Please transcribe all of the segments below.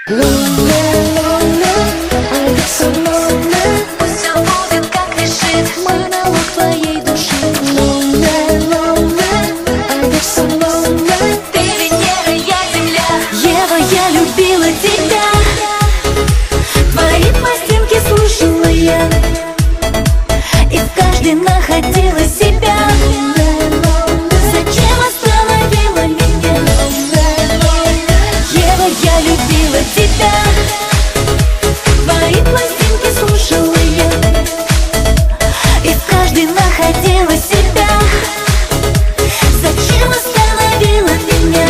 Lonely, lonely, I get so lonely. Пусть все будет как решит Монолог твоей души. Lonely, lonely, I get so lonely. Ты Венера, я Земля. Ева, я любила тебя. Твои пластинки слушала я, и в каждой находила себя. Зачем остановила меня? Ева, я любила тебя. Твои пластинки слушала я, и в каждой находила себя. Зачем остановила меня?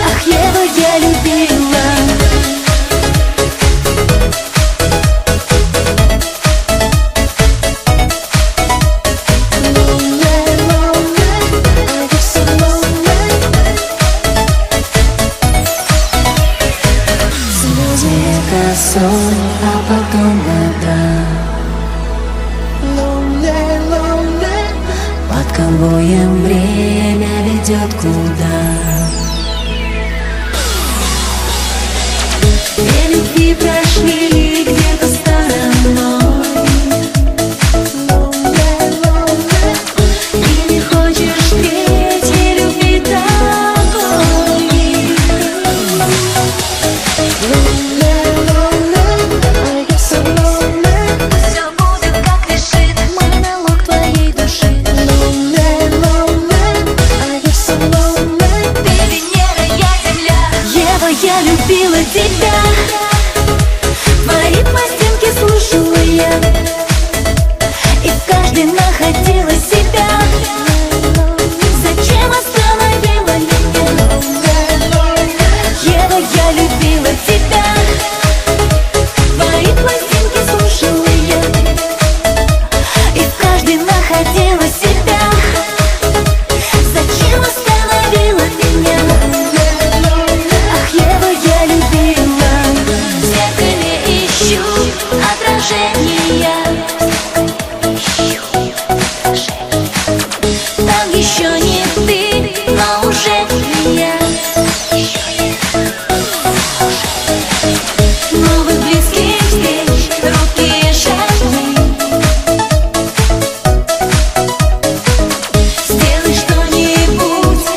Ах, Ева, я любила. Слезы это сон, а потом вода. Под конвоем время ведет куда. Две любви прошли где-то стороной, и не хочешь третьей любви такой. Пусть все будет как решит Монолог твоей души. Ты Венера, я Земля. Ева, я любила тебя. Твои пластинки слушала я, и в каждой находила себя. Зачем остановила меня? Ева, я любила тебя. Твои пластинки слушала я, и в каждой находила себя. Зачем остановила меня? Ах, Ева, я любила. В зеркале ищу отражения.